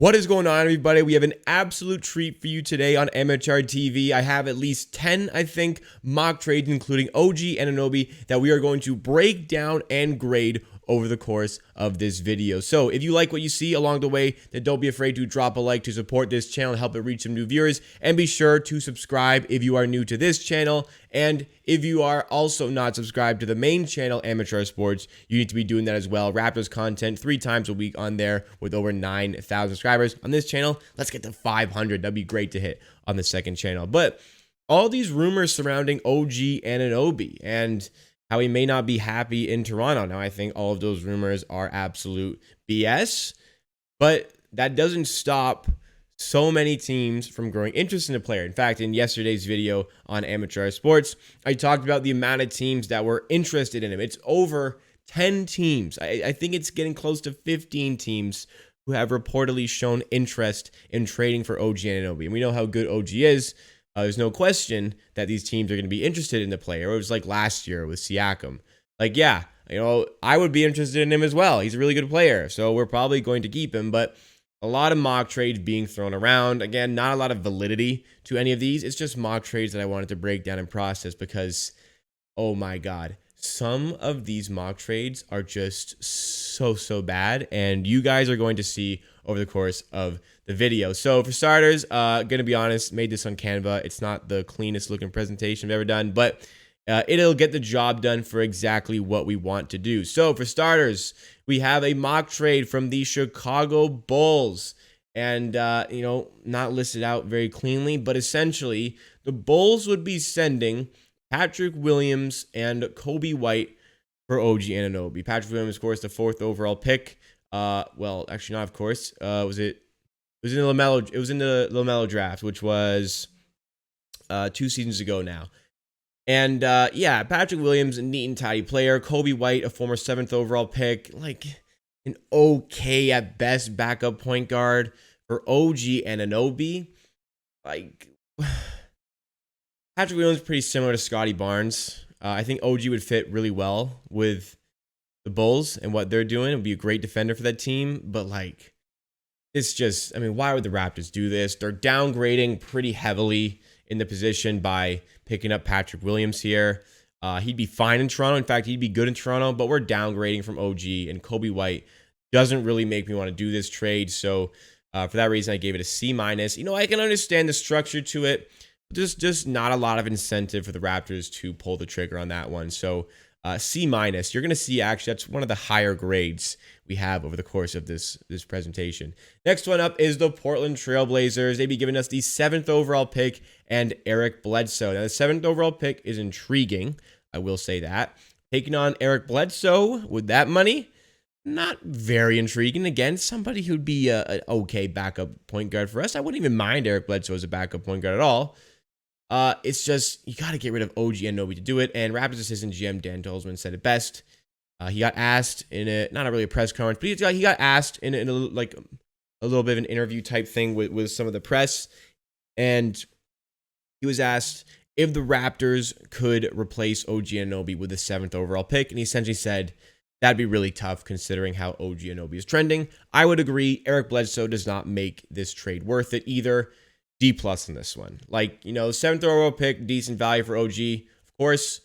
What is going on, everybody? We have an absolute treat for you today on MHR TV. I have at least 10, I think, mock trades, including OG Anunoby, that we are going to break down and grade over the course of this video. So if you like what you see along the way, then don't be afraid to drop a like to support this channel and help it reach some new viewers. And be sure to subscribe if you are new to this channel. And if you are also not subscribed to the main channel, Amateur Sports, you need to be doing that as well. Raptors content 3 times a week on there with over 9,000 subscribers. On this channel, let's get to 500. That'd be great to hit on the second channel. But all these rumors surrounding OG Anunoby and how he may not be happy in Toronto. Now, I think all of those rumors are absolute BS, but that doesn't stop so many teams from growing interest in the player. In fact, in yesterday's video on Amateur Sports, I talked about the amount of teams that were interested in him. It's over 10 teams. I think it's getting close to 15 teams who have reportedly shown interest in trading for OG Anunoby. And we know how good OG is. There's no question that these teams are going to be interested in the player. It was like last year with Siakam. Like, yeah, I would be interested in him as well. He's a really good player, so we're probably going to keep him. But a lot of mock trades being thrown around. Again, not a lot of validity to any of these. It's just mock trades that I wanted to break down and process because, oh my God, some of these mock trades are just so bad. And you guys are going to see over the course of the video. So for starters, gonna be honest, made this on Canva. It's not the cleanest looking presentation I've ever done, but it'll get the job done for exactly what we want to do. So for starters, we have a mock trade from the Chicago Bulls, and not listed out very cleanly, but essentially the Bulls would be sending Patrick Williams and Kobe White for OG Anunoby. Patrick Williams, of course, the 4th overall pick. Well, actually not, of course. It was in the LaMelo draft, which was 2 seasons ago now. And yeah, Patrick Williams, a neat and tidy player. Kobe White, a former 7th overall pick, like an okay at best backup point guard for OG Anunoby. Like, Patrick Williams is pretty similar to Scotty Barnes. I think OG would fit really well with the Bulls and what they're doing. It would be a great defender for that team. But like, it's just, why would the Raptors do this? They're downgrading pretty heavily in the position by picking up Patrick Williams here. He'd be fine in Toronto. In fact, he'd be good in Toronto, but we're downgrading from OG, and Kobe White doesn't really make me want to do this trade. So for that reason, I gave it a C-. I can understand the structure to it. Just not a lot of incentive for the Raptors to pull the trigger on that one. So C-. You're going to see, actually, that's one of the higher grades we have over the course of this presentation. Next one up is the Portland Trailblazers. They'd be giving us the 7th overall pick and Eric Bledsoe. Now, the 7th overall pick is intriguing. I will say that. Taking on Eric Bledsoe with that money, not very intriguing. Again, somebody who'd be an okay backup point guard for us. I wouldn't even mind Eric Bledsoe as a backup point guard at all. It's just, you got to get rid of OG Anunoby to do it. And Raptors assistant GM Dan Tolzman said it best. He got asked in not really a press conference, but he got asked in a little bit of an interview type thing with some of the press. And he was asked if the Raptors could replace OG Anunoby with the 7th overall pick. And he essentially said, that'd be really tough considering how OG Anunoby is trending. I would agree. Eric Bledsoe does not make this trade worth it either. D+ in this one. 7th overall pick, decent value for OG, of course.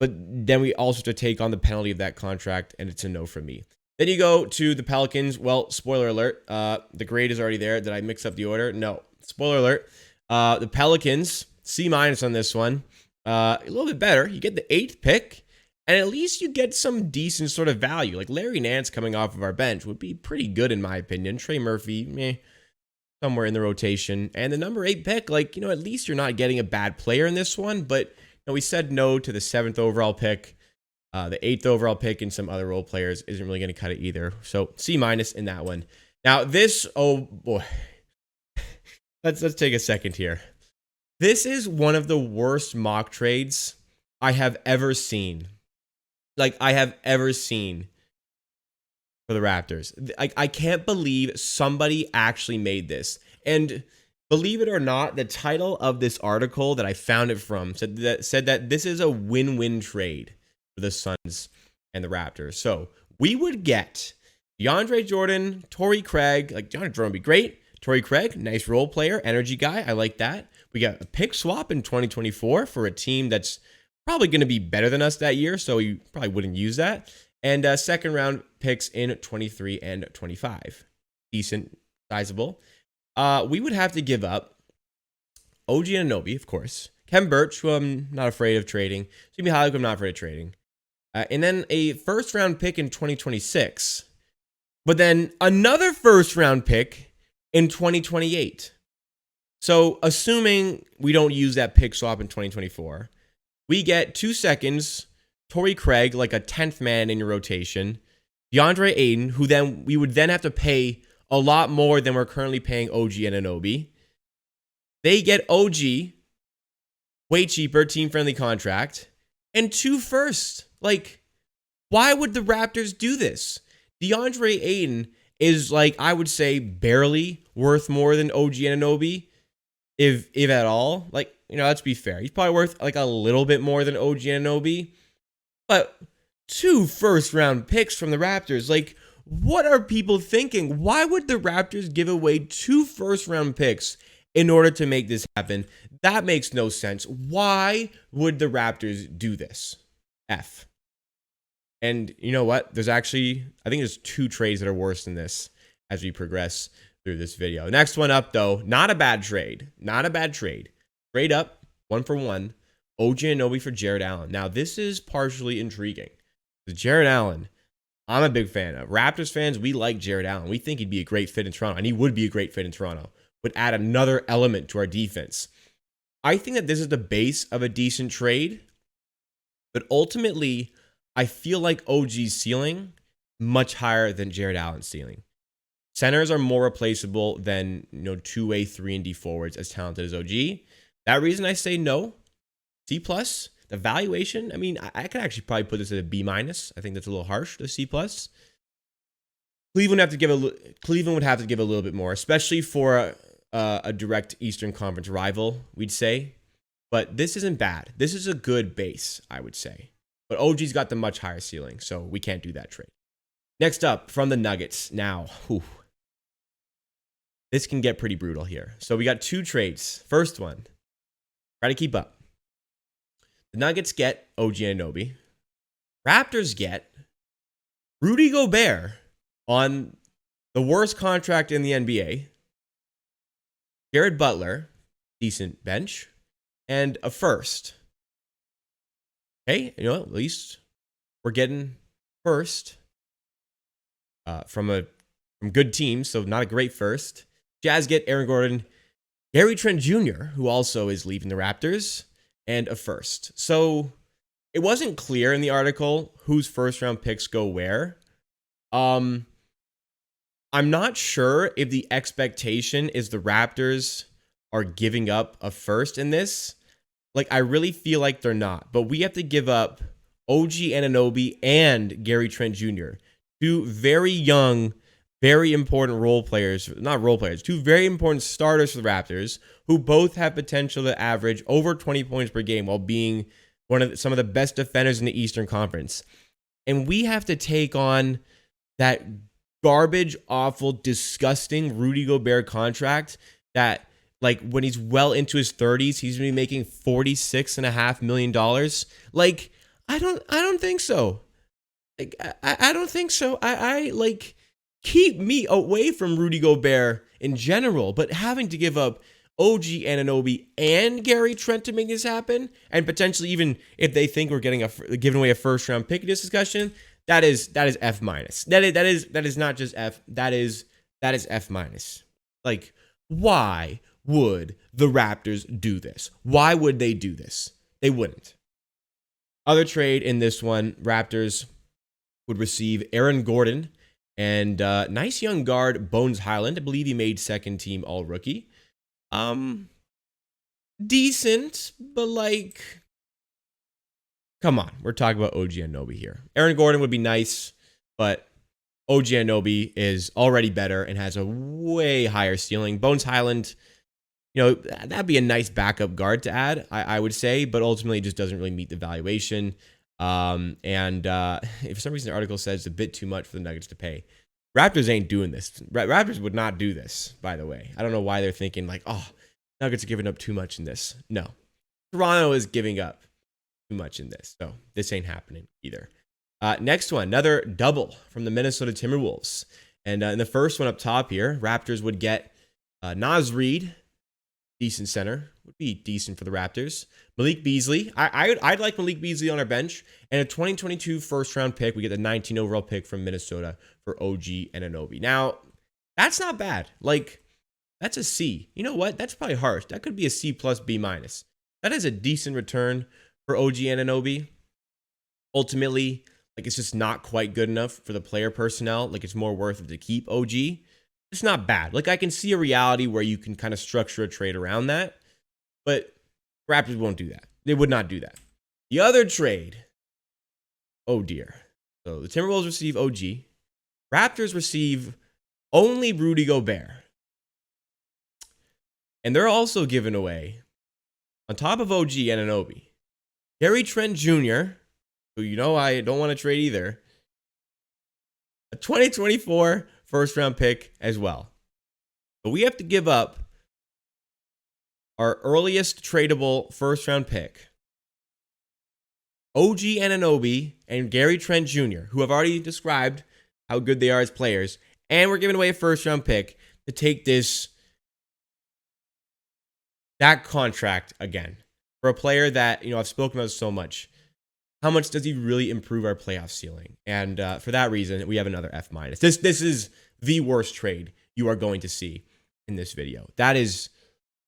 But then we also have to take on the penalty of that contract, and it's a no from me. Then you go to the Pelicans. Well, spoiler alert. The grade is already there. Did I mix up the order? No. Spoiler alert. The Pelicans, C- on this one. A little bit better. You get the 8th pick, and at least you get some decent sort of value. Like Larry Nance coming off of our bench would be pretty good in my opinion. Trey Murphy, meh. Somewhere in the rotation. And the number 8 pick, at least you're not getting a bad player in this one. But we said no to the 7th overall pick. The 8th overall pick and some other role players isn't really going to cut it either. So C- in that one. Now this, oh boy. Let's take a second here. This is one of the worst mock trades I have ever seen. For the Raptors. I can't believe somebody actually made this. And believe it or not, the title of this article that I found it from said that this is a win-win trade for the Suns and the Raptors. So we would get DeAndre Jordan, Torrey Craig. Like, DeAndre Jordan would be great. Torrey Craig, nice role player, energy guy. I like that. We got a pick swap in 2024 for a team that's probably going to be better than us that year, so we probably wouldn't use that. And second round picks in 23 and 25. Decent, sizable. We would have to give up OG Anunoby, of course. Kem Birch, who I'm not afraid of trading. Jimmy Holiday, I'm not afraid of trading. And then a first round pick in 2026. But then another first round pick in 2028. So assuming we don't use that pick swap in 2024, we get 2 seconds, Torrey Craig, like a 10th man in your rotation, DeAndre Ayton, who then we would then have to pay a lot more than we're currently paying OG Anunoby. They get OG, way cheaper, team-friendly contract, and 2 firsts. Like, why would the Raptors do this? DeAndre Ayton is, like, I would say, barely worth more than OG Anunoby, if at all. Like, you know, let's be fair. He's probably worth, like, a little bit more than OG Anunoby. But 2 first-round picks from the Raptors, like, what are people thinking? Why would the Raptors give away 2 first-round picks in order to make this happen? That makes no sense. Why would the Raptors do this? F. And you know what? There's actually, I think there's 2 trades that are worse than this as we progress through this video. Next one up, though, not a bad trade. Not a bad trade. Trade up, 1-for-1. OG Anunoby for Jarrett Allen. Now, this is partially intriguing. The Jarrett Allen, I'm a big fan of. Raptors fans, we like Jarrett Allen. We think he'd be a great fit in Toronto, and he would be a great fit in Toronto. Would add another element to our defense. I think that this is the base of a decent trade, but ultimately, I feel like OG's ceiling much higher than Jarrett Allen's ceiling. Centers are more replaceable than 2-way 3 and D forwards as talented as OG. That reason I say no. C+. The valuation, I mean, I could actually probably put this at a B-. I think that's a little harsh, the C+. Cleveland would have to give a little bit more, especially for a direct Eastern Conference rival, we'd say. But this isn't bad. This is a good base, I would say. But OG's got the much higher ceiling, so we can't do that trade. Next up, from the Nuggets. Now, this can get pretty brutal here. So we got 2 trades. First one, try to keep up. The Nuggets get OG Anunoby. Raptors get Rudy Gobert on the worst contract in the NBA. Jared Butler, decent bench, and a first. Okay, at least we're getting first from good teams, so not a great first. Jazz get Aaron Gordon, Gary Trent Jr., who also is leaving the Raptors, and a first. So it wasn't clear in the article whose first-round picks go where. I'm not sure if the expectation is the Raptors are giving up a first in this. Like, I really feel like they're not. But we have to give up OG Anunoby and Gary Trent Jr., 2 very young, very important two very important starters for the Raptors, who both have potential to average over 20 points per game while being some of the best defenders in the Eastern Conference. And we have to take on that garbage, awful, disgusting Rudy Gobert contract that, like, when he's well into his 30s, he's going to be making $46.5 million. Like, I don't think so. Like, I don't think so. I keep me away from Rudy Gobert in general, but having to give up OG Anunoby and Gary Trent to make this happen, and potentially even if they think we're giving away a first round pick in this discussion, that is F-. That is not just F. That is F-. Like, why would the Raptors do this? Why would they do this? They wouldn't. Other trade in this one, Raptors would receive Aaron Gordon and nice young guard Bones Highland. I believe he made second team all rookie. Decent, but like, come on. We're talking about OG Anunoby here. Aaron Gordon would be nice, but OG Anunoby is already better and has a way higher ceiling. Bones Highland, that'd be a nice backup guard to add, I would say, but ultimately it just doesn't really meet the valuation. And if for some reason the article says it's a bit too much for the Nuggets to pay. Raptors ain't doing this. Raptors would not do this, by the way. I don't know why they're thinking like, oh, Nuggets are giving up too much in this. No. Toronto is giving up too much in this. So this ain't happening either. Next one, another double from the Minnesota Timberwolves. And in the first one up top here, Raptors would get Naz Reid, decent center, would be decent for the Raptors. Malik Beasley, I'd like Malik Beasley on our bench. And a 2022 first round pick, we get the 19 overall pick from Minnesota for OG Anunoby. Now, that's not bad. Like, that's a C. You know what? That's probably harsh. That could be a C plus B minus. That is a decent return for OG Anunoby. Ultimately, like, it's just not quite good enough for the player personnel. Like, it's more worth it to keep OG. It's not bad. Like, I can see a reality where you can kind of structure a trade around that, but Raptors won't do that. They would not do that. The other trade, oh dear. So the Timberwolves receive OG. Raptors receive only Rudy Gobert. And they're also giving away, on top of OG Anunoby, Gary Trent Jr., who you know I don't want to trade either, a 2024 first round pick as well. But we have to give up our earliest tradable first round pick, OG Anunoby and Gary Trent Jr., who I've already described how good they are as players, and we're giving away a first round pick to take that contract again for a player that, you know, I've spoken about so much. How much does he really improve our playoff ceiling? And for that reason, we have another F minus. This is the worst trade you are going to see in this video. That is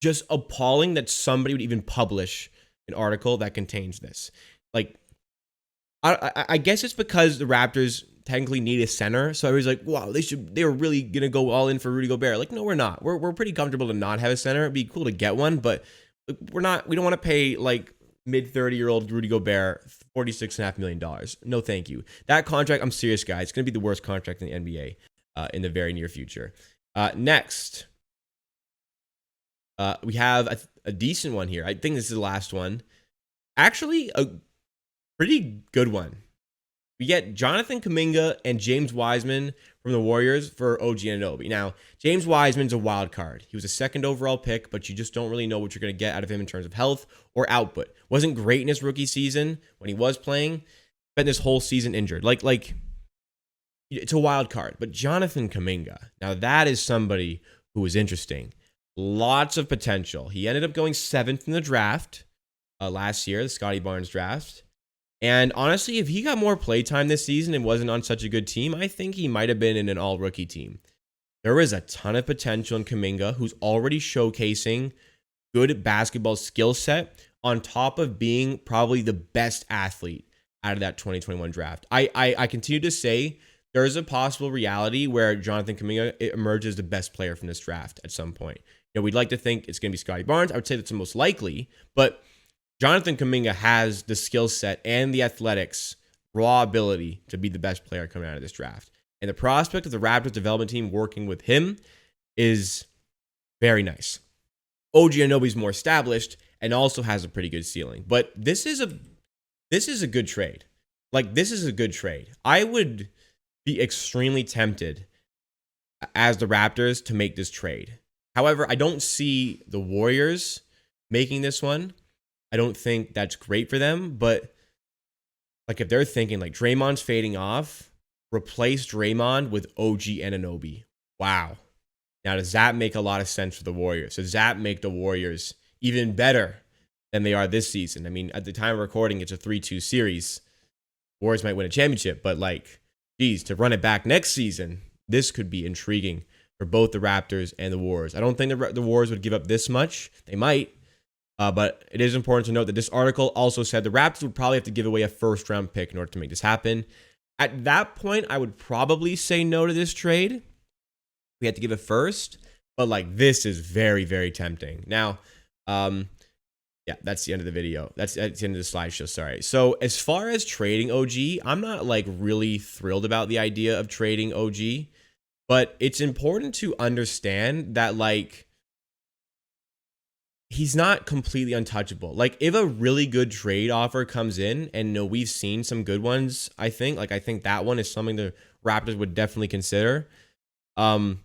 just appalling that somebody would even publish an article that contains this. Like, I guess it's because the Raptors technically need a center. So everybody's like, wow, they were really gonna go all in for Rudy Gobert. Like, no, we're not. We're pretty comfortable to not have a center. It'd be cool to get one, but we don't want to pay like mid-30-year-old Rudy Gobert $46.5 million. No, thank you. That contract, I'm serious, guys. It's gonna be the worst contract in the NBA in the very near future. Next, we have a decent one here. I think this is the last one. Actually, a pretty good one. We get Jonathan Kuminga and James Wiseman from the Warriors for OG Anunoby. Now, James Wiseman's a wild card. He was a second overall pick, but you just don't really know what you're going to get out of him in terms of health or output. Wasn't great in his rookie season when he was playing. Spent this whole season injured. Like it's a wild card. But Jonathan Kuminga, now that is somebody who was interesting. Lots of potential. He ended up going 7th in the draft last year, the Scotty Barnes draft. And honestly, if he got more playtime this season and wasn't on such a good team, I think he might have been in an all-rookie team. There is a ton of potential in Kuminga, who's already showcasing good basketball skill set on top of being probably the best athlete out of that 2021 draft. I continue to say there is a possible reality where Jonathan Kuminga emerges the best player from this draft at some point. You know, we'd like to think it's going to be Scotty Barnes. I would say that's the most likely, but Jonathan Kuminga has the skill set and the athletics, raw ability to be the best player coming out of this draft. And the prospect of the Raptors development team working with him is very nice. OG Anunoby's more established and also has a pretty good ceiling. But this is a good trade. Like, this is a good trade. I would be extremely tempted as the Raptors to make this trade. However, I don't see the Warriors making this one. I don't think that's great for them, but like if they're thinking like Draymond's fading off, replace Draymond with OG Anunoby. Wow. Now, does that make a lot of sense for the Warriors? Does that make the Warriors even better than they are this season? I mean, at the time of recording, it's a 3-2 series. Warriors might win a championship, but like, geez, to run it back next season, this could be intriguing for both the Raptors and the Warriors. I don't think the Warriors would give up this much. They might. But it is important to note that this article also said the Raptors would probably have to give away a first-round pick in order to make this happen. At that point, I would probably say no to this trade. We had to give a first, but like this is very, very tempting. Now, yeah, that's the end of the video. That's the end of the slideshow. Sorry. So as far as trading OG, I'm not like really thrilled about the idea of trading OG, but it's important to understand that like, he's not completely untouchable. Like if a really good trade offer comes in, and we've seen some good ones, I think that one is something the Raptors would definitely consider. The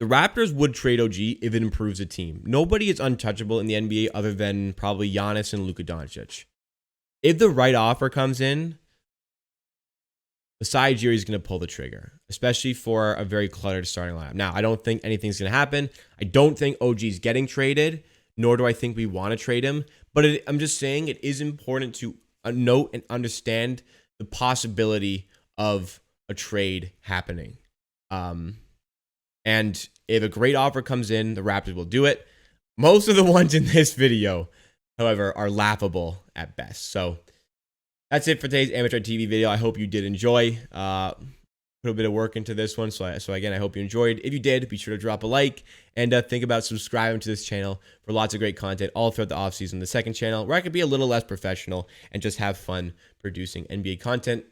Raptors would trade OG if it improves the team. Nobody is untouchable in the NBA other than probably Giannis and Luka Doncic. If the right offer comes in, Masai Ujiri is going to pull the trigger, especially for a very cluttered starting lineup. Now, I don't think anything's going to happen. I don't think OG is getting traded, nor do I think we want to trade him. But I'm just saying it is important to note and understand the possibility of a trade happening. And if a great offer comes in, the Raptors will do it. Most of the ones in this video, however, are laughable at best. So that's it for today's Amateur TV video. I hope you did enjoy. Put a bit of work into this one. So again, I hope you enjoyed. If you did, be sure to drop a like and think about subscribing to this channel for lots of great content all throughout the offseason. The second channel, where I could be a little less professional and just have fun producing NBA content,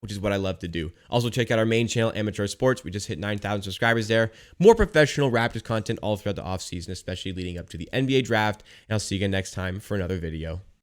which is what I love to do. Also, check out our main channel, Amateur Sports. We just hit 9,000 subscribers there. More professional Raptors content all throughout the offseason, especially leading up to the NBA draft. And I'll see you again next time for another video.